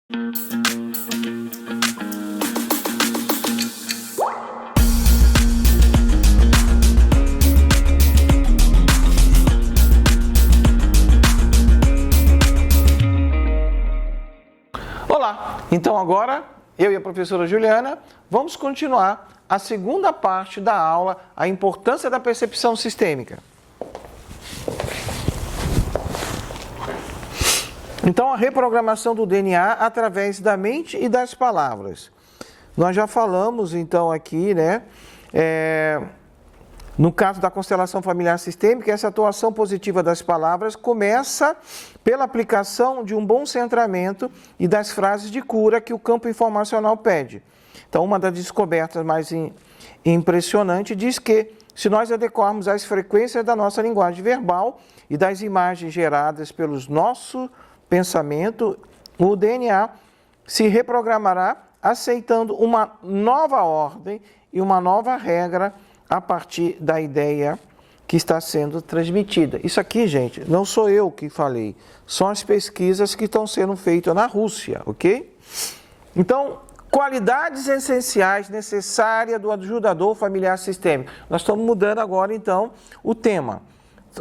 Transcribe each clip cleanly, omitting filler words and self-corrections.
Olá, então agora eu e a professora Juliana vamos continuar a segunda parte da aula, a importância da percepção sistêmica. Então, a reprogramação do DNA através da mente e das palavras. Nós já falamos, então, aqui, no caso da constelação familiar sistêmica, essa atuação positiva das palavras começa pela aplicação de um bom centramento e das frases de cura que o campo informacional pede. Então, uma das descobertas mais impressionantes diz que, se nós adequarmos as frequências da nossa linguagem verbal e das imagens geradas pelos nossos pensamento, o DNA se reprogramará aceitando uma nova ordem e uma nova regra a partir da ideia que está sendo transmitida. Isso aqui, gente, não sou eu que falei, são as pesquisas que estão sendo feitas na Rússia, ok? Então, qualidades essenciais necessárias do ajudador familiar sistêmico. Nós estamos mudando agora, então, o tema.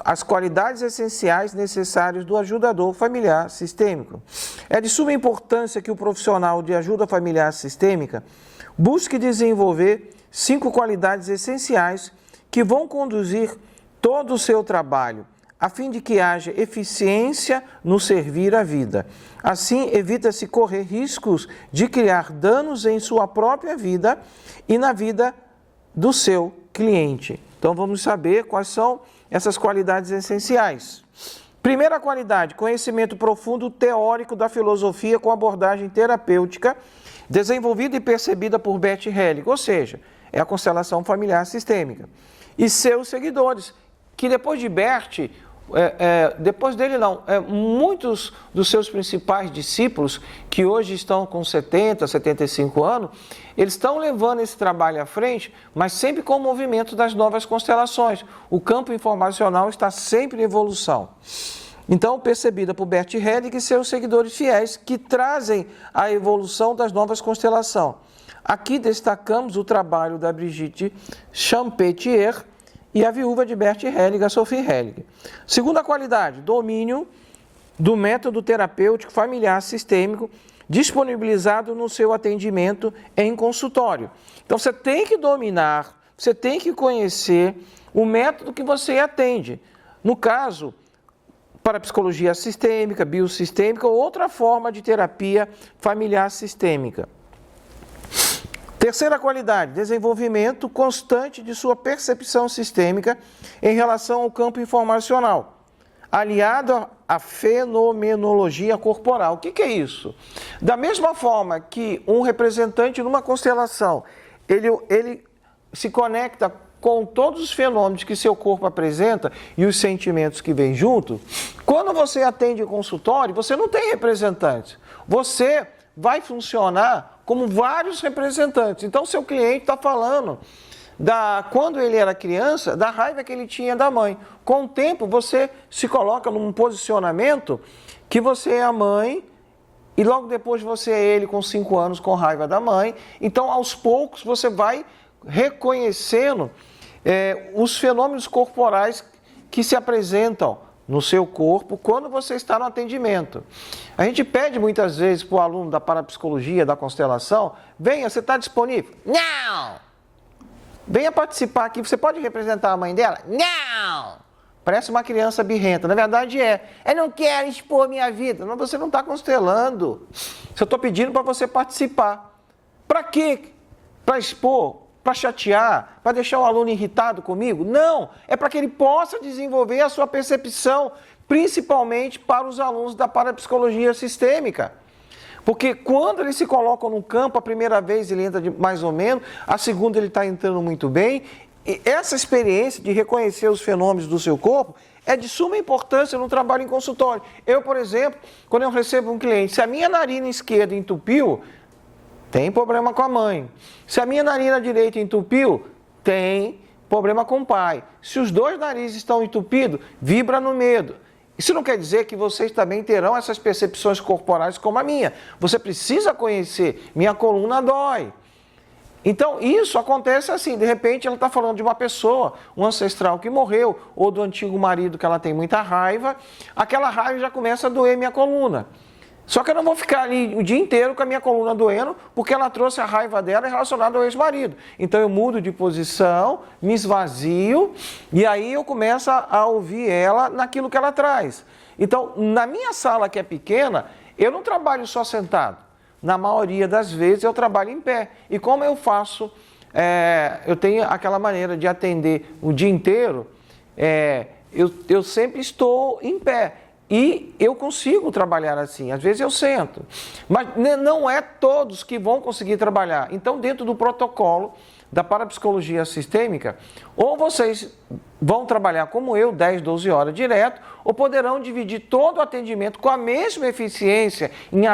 As qualidades essenciais necessárias do ajudador familiar sistêmico. É de suma importância que o profissional de ajuda familiar sistêmica busque desenvolver 5 qualidades essenciais que vão conduzir todo o seu trabalho, a fim de que haja eficiência no servir a vida. Assim, evita-se correr riscos de criar danos em sua própria vida e na vida do seu cliente. Então, vamos saber quais são essas qualidades essenciais. Primeira qualidade, conhecimento profundo teórico da filosofia com abordagem terapêutica, desenvolvida e percebida por Bert Hellinger, ou seja, é a constelação familiar sistêmica. E seus seguidores, que depois de Bert, muitos dos seus principais discípulos, que hoje estão com 70, 75 anos, eles estão levando esse trabalho à frente, mas sempre com o movimento das novas constelações. O campo informacional está sempre em evolução. Então, percebida por Bert Hellinger e seus seguidores fiéis, que trazem a evolução das novas constelações. Aqui destacamos o trabalho da Brigitte Champetier e a viúva de Bert Hellinger, Sophie Hellinger. Segunda qualidade, domínio do método terapêutico familiar sistêmico disponibilizado no seu atendimento em consultório. Então, você tem que dominar, você tem que conhecer o método que você atende. No caso, parapsicologia sistêmica, biosistêmica ou outra forma de terapia familiar sistêmica. Terceira qualidade, desenvolvimento constante de sua percepção sistêmica em relação ao campo informacional, aliado à fenomenologia corporal. O que é isso? Da mesma forma que um representante numa constelação, ele se conecta com todos os fenômenos que seu corpo apresenta e os sentimentos que vêm junto, quando você atende o consultório, você não tem representantes. Você vai funcionar como vários representantes. Então, seu cliente está falando quando ele era criança, da raiva que ele tinha da mãe. Com o tempo, você se coloca num posicionamento que você é a mãe e logo depois você é ele com 5 anos com raiva da mãe. Então, aos poucos, você vai reconhecendo os fenômenos corporais que se apresentam no seu corpo quando você está no atendimento. A gente pede muitas vezes para o aluno da parapsicologia, da constelação, venha, você está disponível? Não! Venha participar aqui, você pode representar a mãe dela? Não! Parece uma criança birrenta, na verdade eu não quero expor minha vida. Não, você não está constelando. Eu estou pedindo para você participar. Para quê? Para expor? Para chatear, para deixar o aluno irritado comigo? Não, é para que ele possa desenvolver a sua percepção, principalmente para os alunos da parapsicologia sistêmica. Porque quando eles se colocam no campo, a primeira vez ele entra mais ou menos, a segunda ele está entrando muito bem, e essa experiência de reconhecer os fenômenos do seu corpo é de suma importância no trabalho em consultório. Eu, por exemplo, quando eu recebo um cliente, se a minha narina esquerda entupiu, tem problema com a mãe. Se a minha narina direita entupiu, tem problema com o pai. Se os dois narizes estão entupidos, vibra no medo. Isso não quer dizer que vocês também terão essas percepções corporais como a minha. Você precisa conhecer, minha coluna dói. Então, isso acontece assim, de repente ela está falando de uma pessoa, um ancestral que morreu, ou do antigo marido que ela tem muita raiva, aquela raiva já começa a doer minha coluna. Só que eu não vou ficar ali o dia inteiro com a minha coluna doendo, porque ela trouxe a raiva dela relacionada ao ex-marido. Então eu mudo de posição, me esvazio, e aí eu começo a ouvir ela naquilo que ela traz. Então, na minha sala que é pequena, eu não trabalho só sentado. Na maioria das vezes eu trabalho em pé. E como eu faço, eu tenho aquela maneira de atender o dia inteiro, eu sempre estou em pé. E eu consigo trabalhar assim, às vezes eu sento. Mas não é todos que vão conseguir trabalhar. Então, dentro do protocolo da parapsicologia sistêmica, ou vocês vão trabalhar como eu, 10, 12 horas direto, ou poderão dividir todo o atendimento com a mesma eficiência em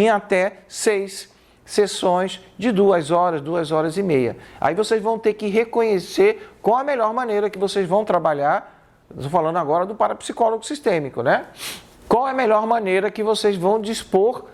até 6 sessões de 2 horas, 2 horas e meia. Aí vocês vão ter que reconhecer qual a melhor maneira que vocês vão trabalhar. Estou falando agora do parapsicólogo sistêmico, né? Qual é a melhor maneira que vocês vão dispor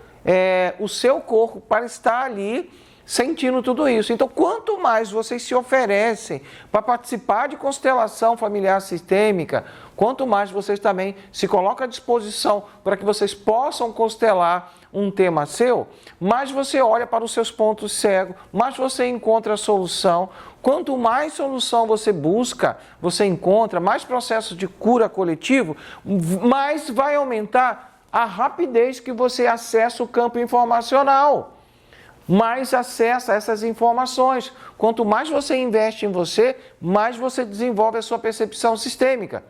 o seu corpo para estar ali sentindo tudo isso. Então, quanto mais vocês se oferecem para participar de constelação familiar sistêmica, quanto mais vocês também se colocam à disposição para que vocês possam constelar um tema seu, mais você olha para os seus pontos cegos, mais você encontra a solução. Quanto mais solução você busca, você encontra, mais processos de cura coletivo, mais vai aumentar a rapidez que você acessa o campo informacional. Mais acessa essas informações. Quanto mais você investe em você, mais você desenvolve a sua percepção sistêmica.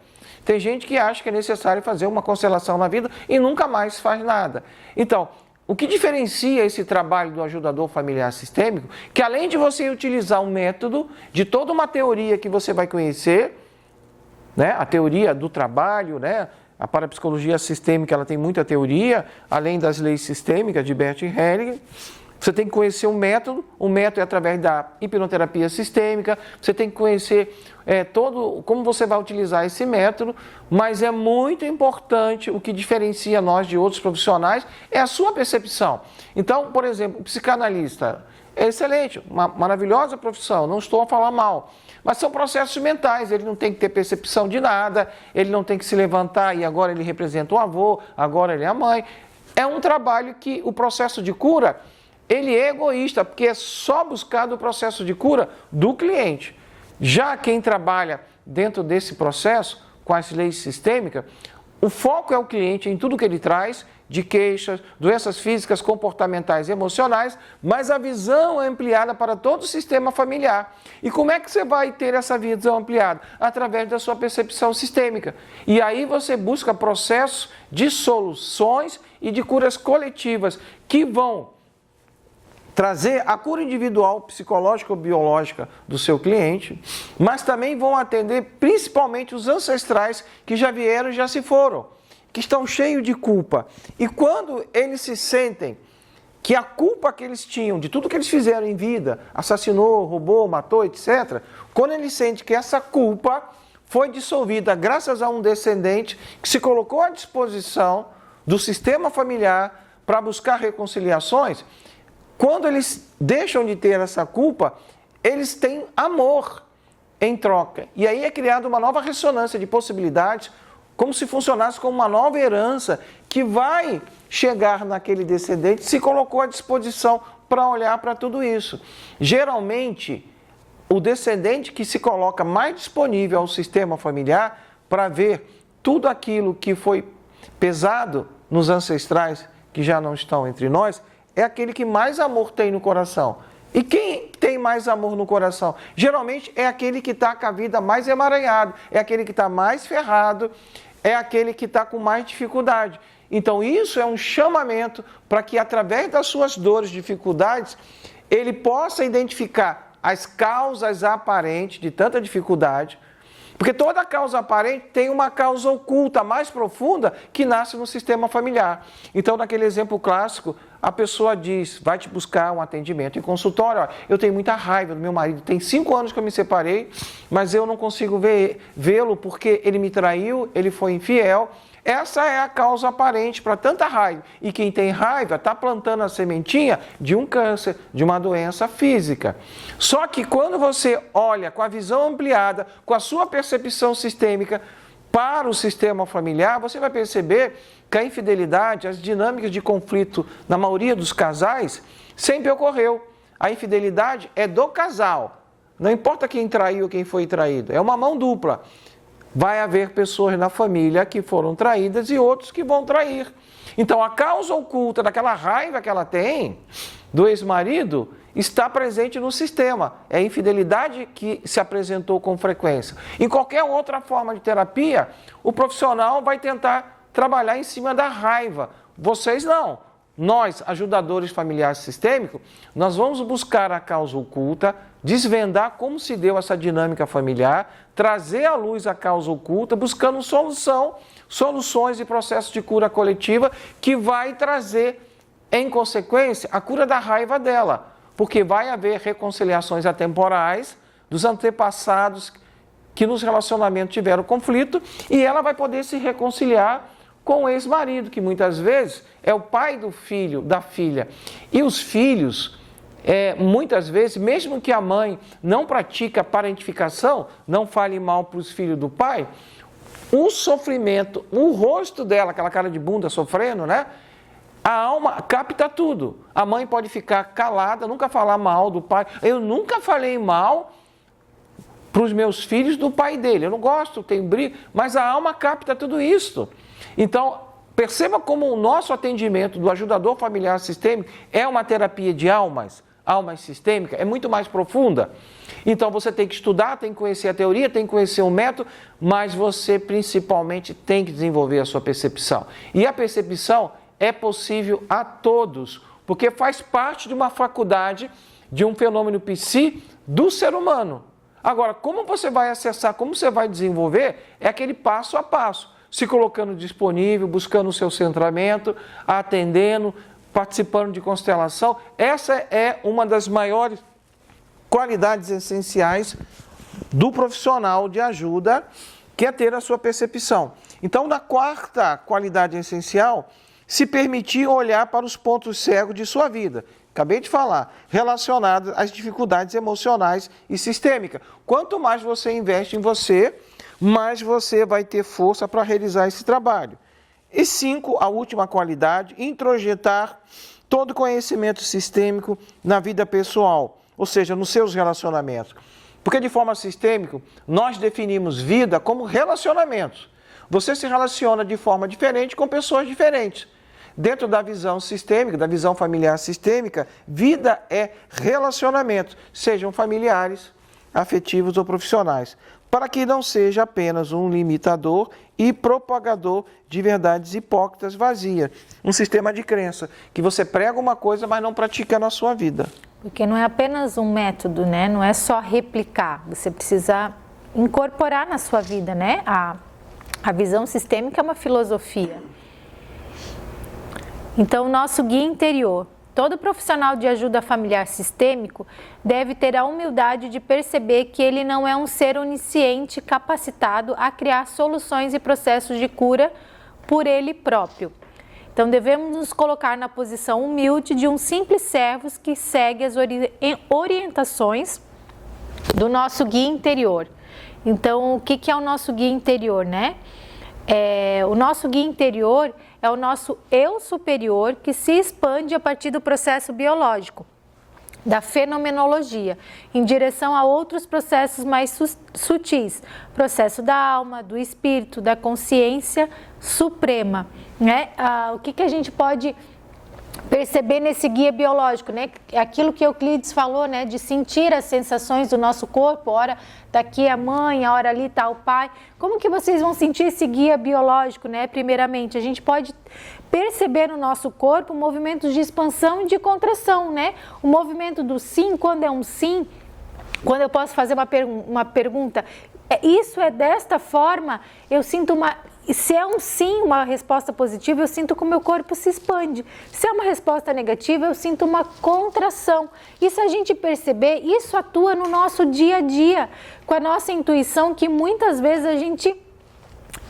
Tem gente que acha que é necessário fazer uma constelação na vida e nunca mais faz nada. Então, o que diferencia esse trabalho do ajudador familiar sistêmico, que além de você utilizar um método, de toda uma teoria que você vai conhecer, né, a teoria do trabalho, né, a parapsicologia sistêmica ela tem muita teoria, além das leis sistêmicas de Bert Hellinger. Você tem que conhecer o método é através da hipnoterapia sistêmica, você tem que conhecer como você vai utilizar esse método, mas é muito importante, o que diferencia nós de outros profissionais é a sua percepção. Então, por exemplo, o psicanalista é excelente, uma maravilhosa profissão, não estou a falar mal, mas são processos mentais, ele não tem que ter percepção de nada, ele não tem que se levantar e agora ele representa o avô, agora ele é a mãe. É um trabalho que o processo de cura ele é egoísta, porque é só buscar o processo de cura do cliente. Já quem trabalha dentro desse processo, com as leis sistêmicas, o foco é o cliente em tudo que ele traz, de queixas, doenças físicas, comportamentais e emocionais, mas a visão é ampliada para todo o sistema familiar. E como é que você vai ter essa visão ampliada? Através da sua percepção sistêmica. E aí você busca processos de soluções e de curas coletivas que vão trazer a cura individual, psicológica ou biológica do seu cliente, mas também vão atender principalmente os ancestrais que já vieram e já se foram, que estão cheios de culpa. E quando eles se sentem que a culpa que eles tinham de tudo que eles fizeram em vida, assassinou, roubou, matou, etc., quando eles sentem que essa culpa foi dissolvida graças a um descendente que se colocou à disposição do sistema familiar para buscar reconciliações, quando eles deixam de ter essa culpa, eles têm amor em troca. E aí é criada uma nova ressonância de possibilidades, como se funcionasse como uma nova herança que vai chegar naquele descendente, se colocou à disposição para olhar para tudo isso. Geralmente, o descendente que se coloca mais disponível ao sistema familiar para ver tudo aquilo que foi pesado nos ancestrais que já não estão entre nós, é aquele que mais amor tem no coração. E quem tem mais amor no coração? Geralmente é aquele que está com a vida mais emaranhada, é aquele que está mais ferrado, é aquele que está com mais dificuldade. Então isso é um chamamento para que através das suas dores, dificuldades, ele possa identificar as causas aparentes de tanta dificuldade, porque toda causa aparente tem uma causa oculta, mais profunda, que nasce no sistema familiar. Então, naquele exemplo clássico, a pessoa diz, vai te buscar um atendimento em consultório, ó, eu tenho muita raiva do meu marido, tem 5 anos que eu me separei, mas eu não consigo vê-lo porque ele me traiu, ele foi infiel, Essa é a causa aparente para tanta raiva. E quem tem raiva está plantando a sementinha de um câncer, de uma doença física. Só que quando você olha com a visão ampliada, com a sua percepção sistêmica para o sistema familiar, você vai perceber que a infidelidade, as dinâmicas de conflito na maioria dos casais, sempre ocorreu. A infidelidade é do casal. Não importa quem traiu ou quem foi traído. É uma mão dupla. Vai haver pessoas na família que foram traídas e outros que vão trair. Então, a causa oculta daquela raiva que ela tem do ex-marido está presente no sistema. É a infidelidade que se apresentou com frequência. Em qualquer outra forma de terapia, o profissional vai tentar trabalhar em cima da raiva. Vocês não. Nós, ajudadores familiares sistêmicos, nós vamos buscar a causa oculta, desvendar como se deu essa dinâmica familiar, trazer à luz a causa oculta, buscando soluções e processos de cura coletiva que vai trazer, em consequência, a cura da raiva dela. Porque vai haver reconciliações atemporais dos antepassados que nos relacionamentos tiveram conflito e ela vai poder se reconciliar com o ex-marido, que muitas vezes é o pai do filho, da filha. E os filhos, muitas vezes, mesmo que a mãe não pratique a parentificação, não fale mal para os filhos do pai, o sofrimento, o rosto dela, aquela cara de bunda sofrendo, né? A alma capta tudo. A mãe pode ficar calada, nunca falar mal do pai. Eu nunca falei mal para os meus filhos do pai dele. Eu não gosto, tenho briga, mas a alma capta tudo isso. Então, perceba como o nosso atendimento do ajudador familiar sistêmico é uma terapia de almas sistêmica, é muito mais profunda. Então, você tem que estudar, tem que conhecer a teoria, tem que conhecer o método, mas você principalmente tem que desenvolver a sua percepção. E a percepção é possível a todos, porque faz parte de uma faculdade, de um fenômeno psi do ser humano. Agora, como você vai acessar, como você vai desenvolver, é aquele passo a passo. Se colocando disponível, buscando o seu centramento, atendendo, participando de constelação. Essa é uma das maiores qualidades essenciais do profissional de ajuda, que é ter a sua percepção. Então, na quarta qualidade essencial, se permitir olhar para os pontos cegos de sua vida. Acabei de falar, relacionados às dificuldades emocionais e sistêmicas. Quanto mais você investe em você, mais você vai ter força para realizar esse trabalho. E 5, a última qualidade, introjetar todo conhecimento sistêmico na vida pessoal, ou seja, nos seus relacionamentos. Porque de forma sistêmica, nós definimos vida como relacionamentos. Você se relaciona de forma diferente com pessoas diferentes. Dentro da visão sistêmica, da visão familiar sistêmica, vida é relacionamento, sejam familiares, afetivos ou profissionais, para que não seja apenas um limitador e propagador de verdades hipócritas vazias. Um sistema de crença, que você prega uma coisa, mas não pratica na sua vida. Porque não é apenas um método, né? Não é só replicar, você precisa incorporar na sua vida, né? A visão sistêmica é uma filosofia. Então, o nosso guia interior. Todo profissional de ajuda familiar sistêmico deve ter a humildade de perceber que ele não é um ser onisciente capacitado a criar soluções e processos de cura por ele próprio. Então, devemos nos colocar na posição humilde de um simples servo que segue as orientações do nosso guia interior. Então, o que é o nosso guia interior, né? O nosso guia interior é o nosso eu superior que se expande a partir do processo biológico, da fenomenologia, em direção a outros processos mais sutis, processo da alma, do espírito, da consciência suprema, né? O que a gente pode perceber nesse guia biológico, né? Aquilo que Euclides falou, né? De sentir as sensações do nosso corpo, ora daqui a mãe, a hora ali está o pai. Como que vocês vão sentir esse guia biológico, né? Primeiramente, a gente pode perceber no nosso corpo movimentos de expansão e de contração, né? O movimento do sim, quando é um sim, quando eu posso fazer uma pergunta, isso é desta forma, eu sinto se é um sim, uma resposta positiva, eu sinto que o meu corpo se expande. Se é uma resposta negativa, eu sinto uma contração. E se a gente perceber, isso atua no nosso dia a dia, com a nossa intuição, que muitas vezes a gente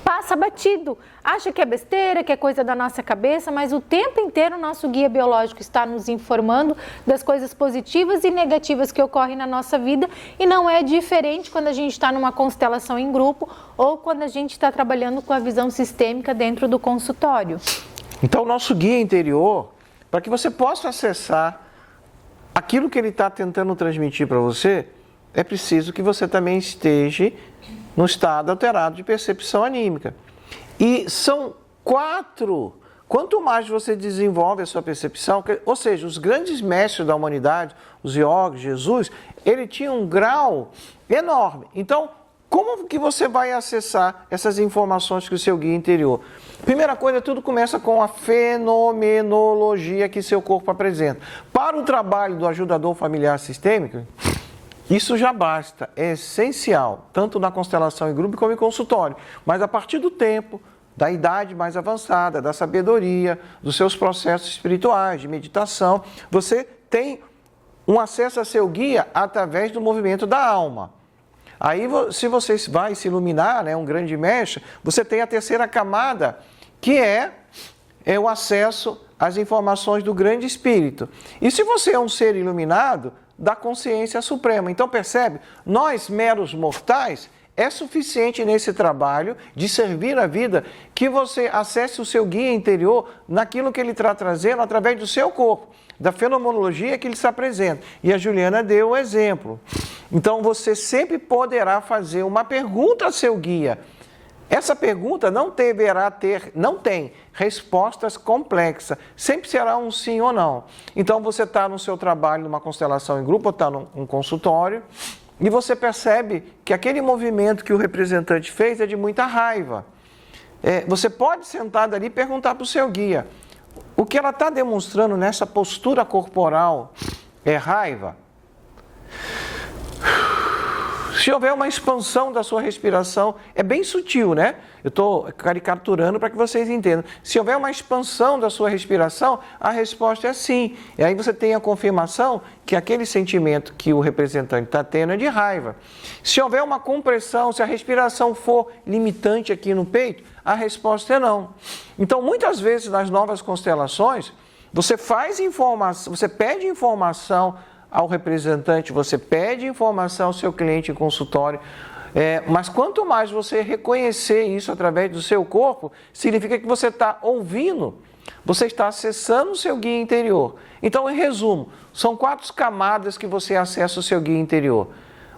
passa batido. acha que é besteira, que é coisa da nossa cabeça, mas o tempo inteiro o nosso guia biológico está nos informando das coisas positivas e negativas que ocorrem na nossa vida, e não é diferente quando a gente está numa constelação em grupo ou quando a gente está trabalhando com a visão sistêmica dentro do consultório. Então, o nosso guia interior, para que você possa acessar aquilo que ele está tentando transmitir para você, é preciso que você também esteja no estado alterado de percepção anímica. E são 4. Quanto mais você desenvolve a sua percepção, ou seja, os grandes mestres da humanidade, os yogis, Jesus, ele tinha um grau enorme. Então, como que você vai acessar essas informações que o seu guia interior? Primeira coisa, tudo começa com a fenomenologia que seu corpo apresenta. Para o trabalho do ajudador familiar sistêmico, isso já basta, é essencial, tanto na constelação em grupo como em consultório. Mas a partir do tempo, da idade mais avançada, da sabedoria, dos seus processos espirituais, de meditação, você tem um acesso a seu guia através do movimento da alma. Aí, se você vai se iluminar, né, um grande mestre, você tem a terceira camada, que é o acesso às informações do grande espírito. E se você é um ser iluminado, da consciência suprema. Então, percebe? Nós, meros mortais, é suficiente nesse trabalho de servir a vida que você acesse o seu guia interior naquilo que ele está trazendo através do seu corpo, da fenomenologia que ele se apresenta. E a Juliana deu o exemplo. Então, você sempre poderá fazer uma pergunta ao seu guia. Essa pergunta não tem respostas complexas, sempre será um sim ou não. Então você está no seu trabalho, numa constelação em grupo, ou está num consultório, e você percebe que aquele movimento que o representante fez é de muita raiva. Você pode sentar dali e perguntar para o seu guia, o que ela está demonstrando nessa postura corporal é raiva? Se houver uma expansão da sua respiração, é bem sutil, né? Eu estou caricaturando para que vocês entendam. Se houver uma expansão da sua respiração, a resposta é sim. E aí você tem a confirmação que aquele sentimento que o representante está tendo é de raiva. Se houver uma compressão, se a respiração for limitante aqui no peito, a resposta é não. Então, muitas vezes nas novas constelações, você pede informação ao representante, você pede informação ao seu cliente em consultório, mas quanto mais você reconhecer isso através do seu corpo, significa que você está ouvindo, você está acessando o seu guia interior. Então, em resumo, são 4 camadas que você acessa o seu guia interior.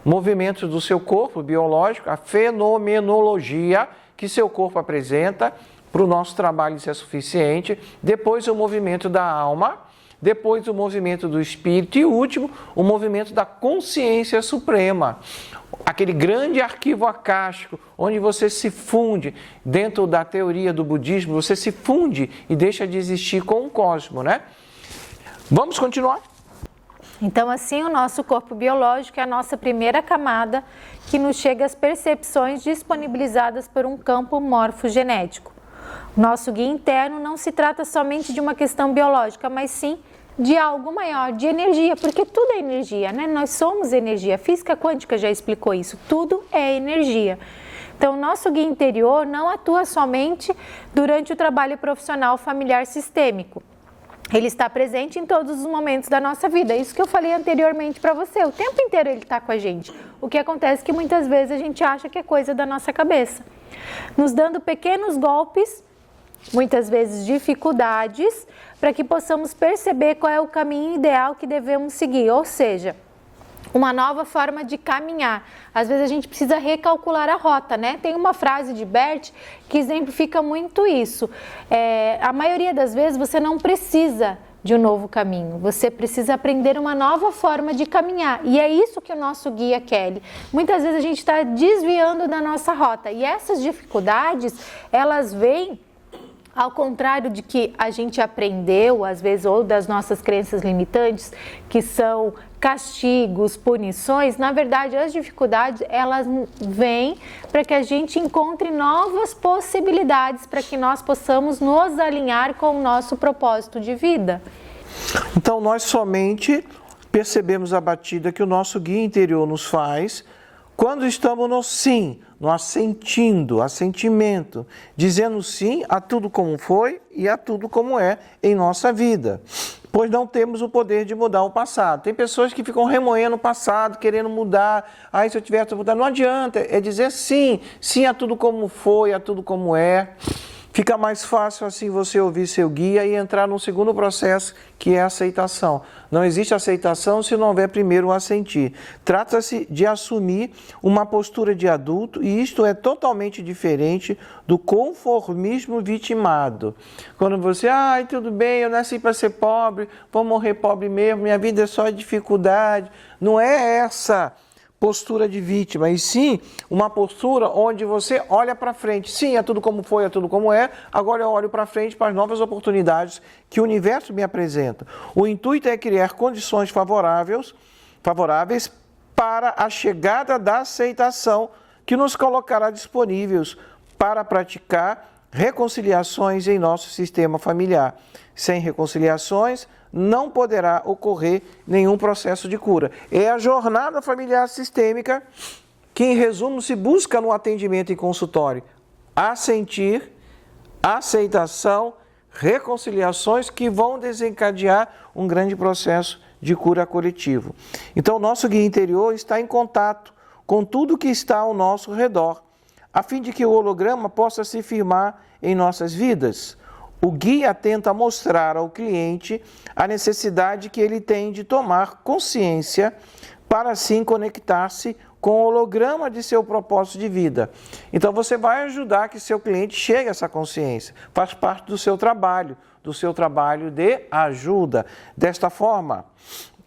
Movimentos do seu corpo biológico, a fenomenologia que seu corpo apresenta, para o nosso trabalho isso é suficiente. Depois o movimento da alma, depois o movimento do espírito e, o último, o movimento da consciência suprema. Aquele grande arquivo acástico, onde você se funde, dentro da teoria do budismo, você se funde e deixa de existir com o cosmos, né? Vamos continuar? Então, assim, o nosso corpo biológico é a nossa primeira camada que nos chega às percepções disponibilizadas por um campo morfogenético. O nosso guia interno não se trata somente de uma questão biológica, mas sim de algo maior, de energia, porque tudo é energia, né? Nós somos energia. A física quântica já explicou isso, tudo é energia. Então, o nosso guia interior não atua somente durante o trabalho profissional familiar sistêmico. Ele está presente em todos os momentos da nossa vida. Isso que eu falei anteriormente para você. O tempo inteiro ele está com a gente. O que acontece é que muitas vezes a gente acha que é coisa da nossa cabeça. Nos dando pequenos golpes, muitas vezes dificuldades, para que possamos perceber qual é o caminho ideal que devemos seguir. Ou seja, uma nova forma de caminhar. Às vezes a gente precisa recalcular a rota, né? Tem uma frase de Bert que exemplifica muito isso. A maioria das vezes você não precisa de um novo caminho, você precisa aprender uma nova forma de caminhar. E é isso que o nosso guia quer. Muitas vezes a gente está desviando da nossa rota. E essas dificuldades, elas vêm ao contrário de que a gente aprendeu, às vezes, ou das nossas crenças limitantes, que são castigos, punições. Na verdade, as dificuldades, elas vêm para que a gente encontre novas possibilidades, para que nós possamos nos alinhar com o nosso propósito de vida. Então, nós somente percebemos a batida que o nosso guia interior nos faz Quando estamos no sim, no assentindo, assentimento, dizendo sim a tudo como foi e a tudo como é em nossa vida, pois não temos o poder de mudar o passado. Tem pessoas que ficam remoendo o passado, querendo mudar. Se eu tivesse mudado, não adianta, é dizer sim, sim a tudo como foi, a tudo como é. Fica mais fácil assim você ouvir seu guia e entrar num segundo processo, que é a aceitação. Não existe aceitação se não houver primeiro o assentir. Trata-se de assumir uma postura de adulto e isto é totalmente diferente do conformismo vitimado. Quando você, tudo bem, eu nasci para ser pobre, vou morrer pobre mesmo, minha vida é só dificuldade. Não é essa postura de vítima, e sim uma postura onde você olha para frente. Sim, é tudo como foi, é tudo como é, agora eu olho para frente para as novas oportunidades que o universo me apresenta. O intuito é criar condições favoráveis para a chegada da aceitação que nos colocará disponíveis para praticar reconciliações em nosso sistema familiar. Sem reconciliações, não poderá ocorrer nenhum processo de cura. É a jornada familiar sistêmica que, em resumo, se busca no atendimento em consultório. Assentir, aceitação, reconciliações que vão desencadear um grande processo de cura coletivo. Então, o nosso guia interior está em contato com tudo que está ao nosso redor, a fim de que o holograma possa se firmar em nossas vidas. O guia tenta mostrar ao cliente a necessidade que ele tem de tomar consciência para assim conectar-se com o holograma de seu propósito de vida. Então você vai ajudar que seu cliente chegue a essa consciência. Faz parte do seu trabalho de ajuda. Desta forma,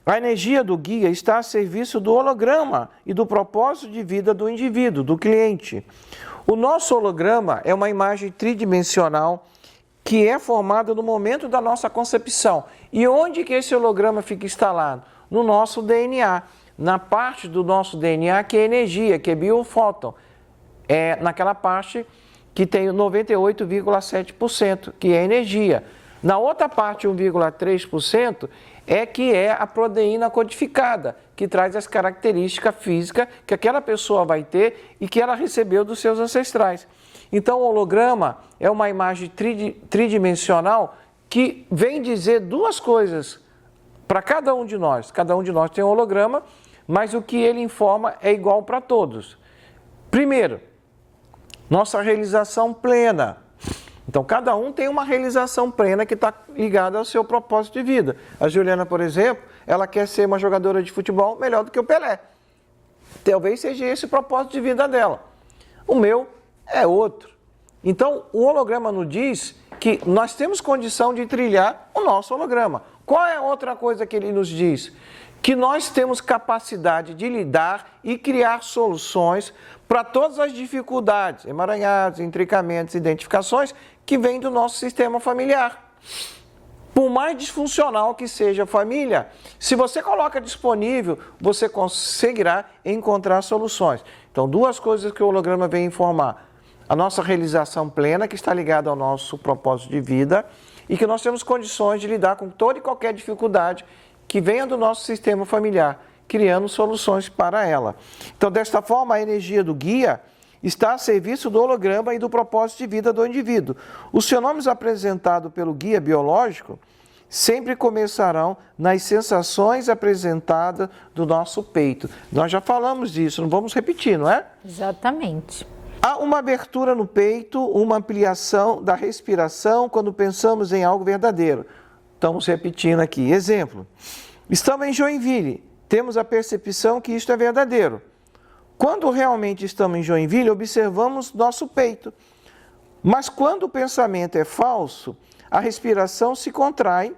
a energia do guia está a serviço do holograma e do propósito de vida do indivíduo, do cliente. O nosso holograma é uma imagem tridimensional que é formada no momento da nossa concepção. E onde que esse holograma fica instalado? No nosso DNA, na parte do nosso DNA que é energia, que é biofóton. É naquela parte que tem 98,7%, que é energia. Na outra parte, 1,3%, que é a proteína codificada, que traz as características físicas que aquela pessoa vai ter e que ela recebeu dos seus ancestrais. Então, o holograma é uma imagem tridimensional que vem dizer duas coisas para cada um de nós. Cada um de nós tem um holograma, mas o que ele informa é igual para todos. Primeiro, nossa realização plena. Então, cada um tem uma realização plena que está ligada ao seu propósito de vida. A Juliana, por exemplo, ela quer ser uma jogadora de futebol melhor do que o Pelé. Talvez seja esse o propósito de vida dela. O meu é outro. Então, o holograma nos diz que nós temos condição de trilhar o nosso holograma. Qual é a outra coisa que ele nos diz? Que nós temos capacidade de lidar e criar soluções para todas as dificuldades, emaranhados, intricamentos, identificações que vêm do nosso sistema familiar. Por mais disfuncional que seja a família, se você coloca disponível, você conseguirá encontrar soluções. Então, duas coisas que o holograma vem informar. A nossa realização plena, que está ligada ao nosso propósito de vida, e que nós temos condições de lidar com toda e qualquer dificuldade que venha do nosso sistema familiar, criando soluções para ela. Então, desta forma, a energia do guia está a serviço do holograma e do propósito de vida do indivíduo. Os fenômenos apresentados pelo guia biológico sempre começarão nas sensações apresentadas do nosso peito. Nós já falamos disso, não vamos repetir, não é? Exatamente. Há uma abertura no peito, uma ampliação da respiração quando pensamos em algo verdadeiro. Estamos repetindo aqui. Exemplo, estamos em Joinville, temos a percepção que isto é verdadeiro. Quando realmente estamos em Joinville, observamos nosso peito. Mas quando o pensamento é falso, a respiração se contrai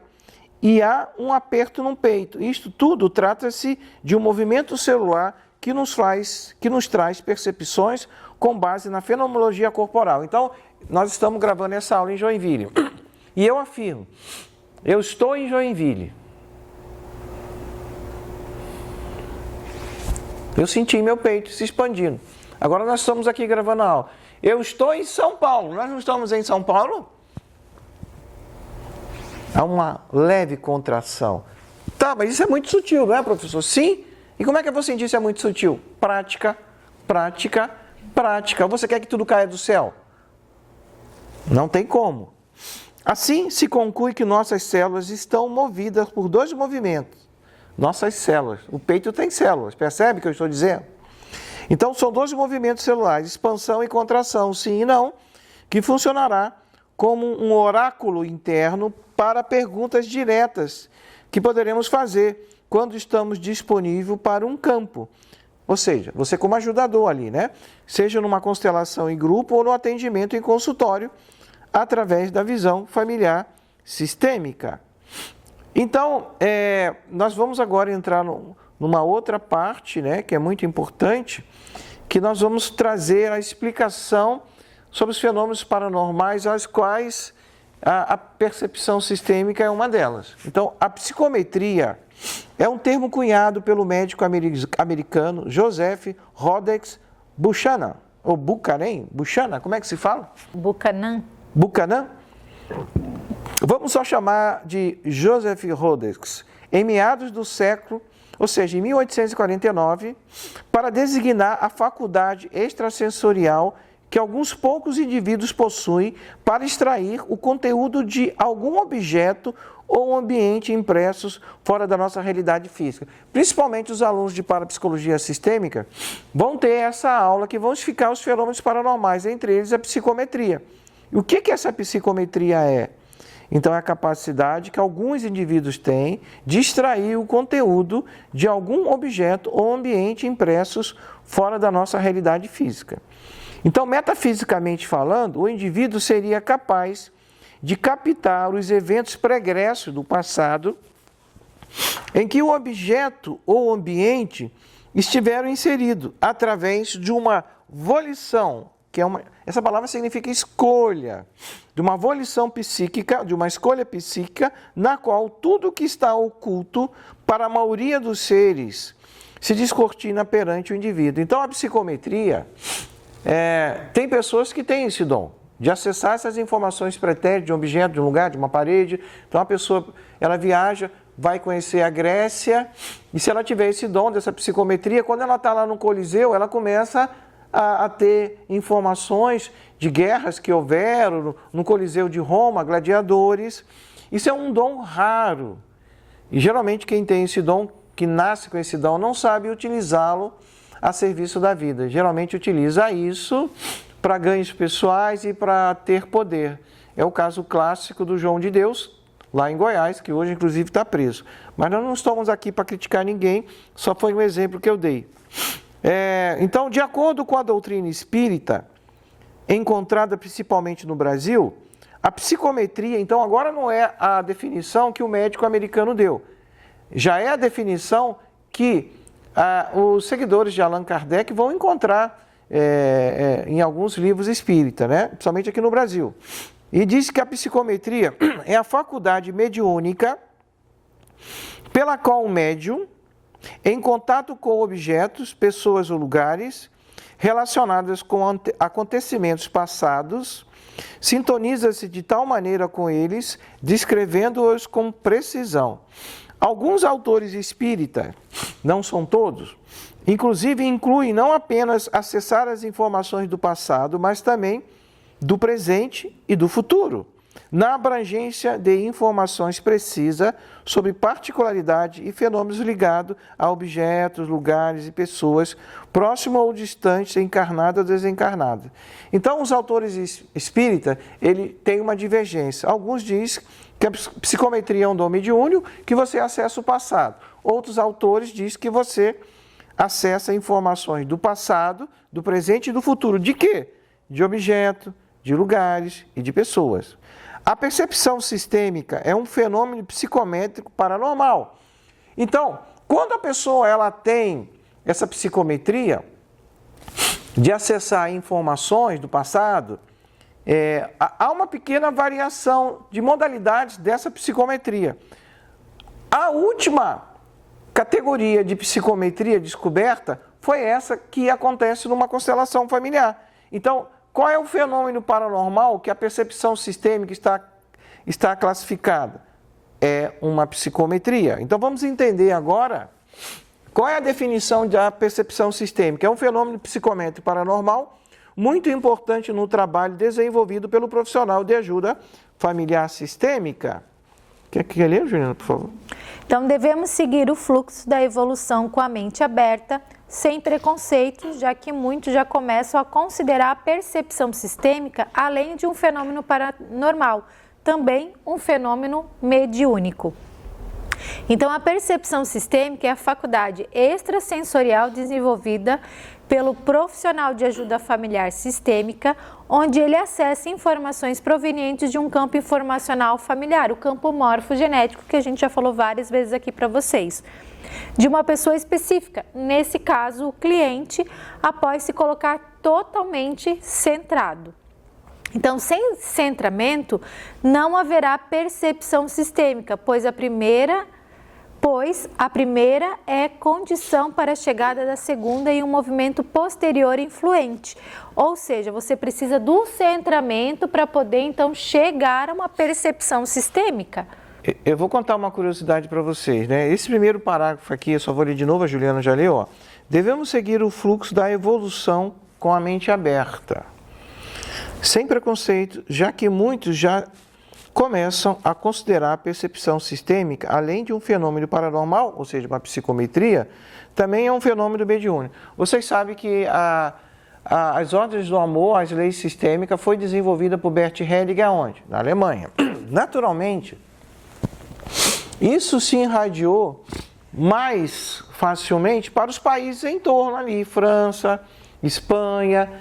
e há um aperto no peito. Isto tudo trata-se de um movimento celular que nos traz percepções com base na fenomenologia corporal. Então, nós estamos gravando essa aula em Joinville. E eu afirmo, eu estou em Joinville. Eu senti meu peito se expandindo. Agora nós estamos aqui gravando a aula. Eu estou em São Paulo. Nós não estamos em São Paulo? Há uma leve contração. Tá, mas isso é muito sutil, não é, professor? Sim. E como é que eu vou sentir se é muito sutil? Prática, prática, prática. Você quer que tudo caia do céu? Não tem como. Assim, se conclui que nossas células estão movidas por dois movimentos. Nossas células. O peito tem células, percebe o que eu estou dizendo? Então, são dois movimentos celulares, expansão e contração, sim e não, que funcionará como um oráculo interno para perguntas diretas que poderemos fazer quando estamos disponíveis para um campo. Ou seja, você como ajudador ali, né? Seja numa constelação em grupo ou no atendimento em consultório, através da visão familiar sistêmica. Então, nós vamos agora entrar numa outra parte, né, que é muito importante, que nós vamos trazer a explicação sobre os fenômenos paranormais, aos quais a percepção sistêmica é uma delas. Então, a psicometria é um termo cunhado pelo médico americano Joseph Rhodes Buchanan, ou Buchanan, Buchanan, como é que se fala? Buchanan. Buchanan? Vamos só chamar de Joseph Rhodes, em meados do século, ou seja, em 1849, para designar a faculdade extrasensorial que alguns poucos indivíduos possuem para extrair o conteúdo de algum objeto ou ambiente impressos fora da nossa realidade física. Principalmente os alunos de parapsicologia sistêmica vão ter essa aula que vão explicar os fenômenos paranormais, entre eles a psicometria. E o que essa psicometria é? Então, é a capacidade que alguns indivíduos têm de extrair o conteúdo de algum objeto ou ambiente impressos fora da nossa realidade física. Então, metafisicamente falando, o indivíduo seria capaz de captar os eventos pregressos do passado em que o objeto ou ambiente estiveram inseridos através de uma volição, que essa palavra significa escolha, de uma volição psíquica, de uma escolha psíquica, na qual tudo que está oculto para a maioria dos seres se descortina perante o indivíduo. Então, a psicometria, tem pessoas que têm esse dom de acessar essas informações pretéritas de um objeto, de um lugar, de uma parede. Então, a pessoa, ela viaja, vai conhecer a Grécia, e se ela tiver esse dom dessa psicometria, quando ela está lá no Coliseu, ela começa a ter informações de guerras que houveram no Coliseu de Roma, gladiadores. Isso é um dom raro. E geralmente quem tem esse dom, que nasce com esse dom, não sabe utilizá-lo a serviço da vida. Geralmente utiliza isso para ganhos pessoais e para ter poder. É o caso clássico do João de Deus, lá em Goiás, que hoje inclusive está preso. Mas nós não estamos aqui para criticar ninguém, só foi um exemplo que eu dei. Então, de acordo com a doutrina espírita, encontrada principalmente no Brasil, a psicometria, então, agora não é a definição que o médico americano deu. Já é a definição que os seguidores de Allan Kardec vão encontrar em alguns livros espíritas, né? Principalmente aqui no Brasil. E diz que a psicometria é a faculdade mediúnica pela qual o médium, em contato com objetos, pessoas ou lugares relacionadas com acontecimentos passados, sintoniza-se de tal maneira com eles, descrevendo-os com precisão. Alguns autores espíritas, não são todos, inclusive incluem não apenas acessar as informações do passado, mas também do presente e do futuro, na abrangência de informações precisas sobre particularidade e fenômenos ligados a objetos, lugares e pessoas próximos ou distantes, encarnadas ou desencarnadas. Então, os autores espíritas, ele tem uma divergência. Alguns dizem que a psicometria é um dom mediúnico, que você acessa o passado. Outros autores dizem que você acessa informações do passado, do presente e do futuro. De quê? De objeto, de lugares e de pessoas. A percepção sistêmica é um fenômeno psicométrico paranormal. Então, quando a pessoa ela tem essa psicometria de acessar informações do passado, há uma pequena variação de modalidades dessa psicometria. A última categoria de psicometria descoberta foi essa que acontece numa constelação familiar. Então, qual é o fenômeno paranormal que a percepção sistêmica está classificada? É uma psicometria. Então, vamos entender agora Qual é a definição da percepção sistêmica? É um fenômeno psicométrico paranormal muito importante no trabalho desenvolvido pelo profissional de ajuda familiar sistêmica. Quer ler, Juliana, por favor? Então, devemos seguir o fluxo da evolução com a mente aberta, sem preconceitos, já que muitos já começam a considerar a percepção sistêmica, além de um fenômeno paranormal, também um fenômeno mediúnico. Então, a percepção sistêmica é a faculdade extrasensorial desenvolvida pelo profissional de ajuda familiar sistêmica, onde ele acessa informações provenientes de um campo informacional familiar, o campo morfogenético, que a gente já falou várias vezes aqui para vocês, de uma pessoa específica, nesse caso o cliente, após se colocar totalmente centrado. Então, sem centramento, não haverá percepção sistêmica, pois a primeira é condição para a chegada da segunda e um movimento posterior influente. Ou seja, você precisa do centramento para poder, então, chegar a uma percepção sistêmica. Eu vou contar uma curiosidade para vocês, né? Esse primeiro parágrafo aqui, eu só vou ler de novo, a Juliana já leu, ó. Devemos seguir o fluxo da evolução com a mente aberta, sem preconceito, já que muitos já começam a considerar a percepção sistêmica, além de um fenômeno paranormal, ou seja, uma psicometria, também é um fenômeno mediúnico. Vocês sabem que as ordens do amor, as leis sistêmicas, foi desenvolvida por Bert Hellinger onde? Na Alemanha. Naturalmente, isso se irradiou mais facilmente para os países em torno ali, França, Espanha.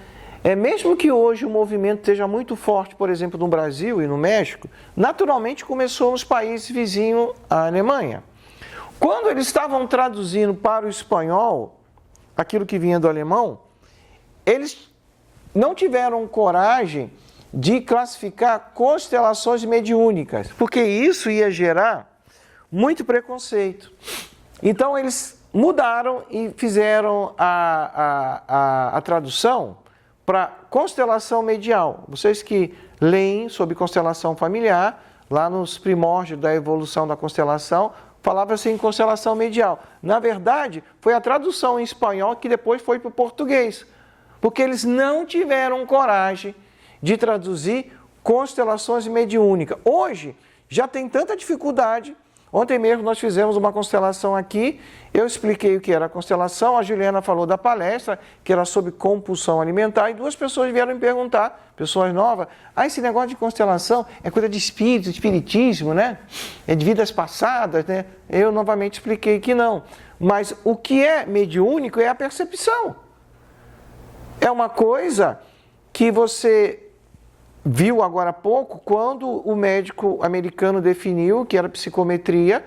Mesmo que hoje o movimento esteja muito forte, por exemplo, no Brasil e no México, naturalmente começou nos países vizinhos à Alemanha. Quando eles estavam traduzindo para o espanhol aquilo que vinha do alemão, eles não tiveram coragem de classificar constelações mediúnicas, porque isso ia gerar muito preconceito. Então eles mudaram e fizeram a tradução para constelação medial. Vocês que leem sobre constelação familiar, lá nos primórdios da evolução da constelação, falava-se em constelação medial. Na verdade, foi a tradução em espanhol que depois foi para o português, porque eles não tiveram coragem de traduzir constelações mediúnicas. Hoje, já tem tanta dificuldade. Ontem mesmo nós fizemos uma constelação aqui, eu expliquei o que era a constelação, a Juliana falou da palestra, que era sobre compulsão alimentar, e 2 pessoas vieram me perguntar, pessoas novas, esse negócio de constelação é coisa de espírito, espiritismo, né? É de vidas passadas, né? Eu novamente expliquei que não. Mas o que é mediúnico é a percepção. É uma coisa que você viu agora há pouco, quando o médico americano definiu que era psicometria,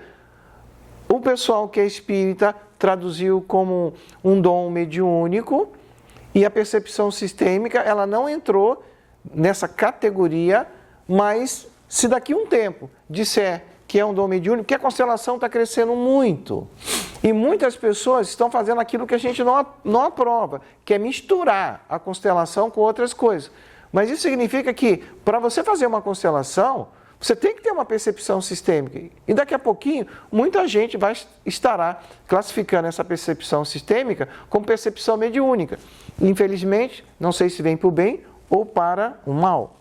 o pessoal que é espírita traduziu como um dom mediúnico, e a percepção sistêmica, ela não entrou nessa categoria, mas se daqui a um tempo disser que é um dom mediúnico, porque a constelação está crescendo muito, e muitas pessoas estão fazendo aquilo que a gente não aprova, que é misturar a constelação com outras coisas. Mas isso significa que, para você fazer uma constelação, você tem que ter uma percepção sistêmica. E daqui a pouquinho, muita gente estará classificando essa percepção sistêmica como percepção mediúnica. Infelizmente, não sei se vem para o bem ou para o mal.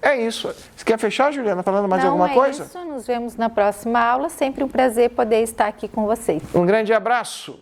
É isso. Você quer fechar, Juliana, falando mais alguma coisa? Não, é isso. Nos vemos na próxima aula. Sempre um prazer poder estar aqui com vocês. Um grande abraço.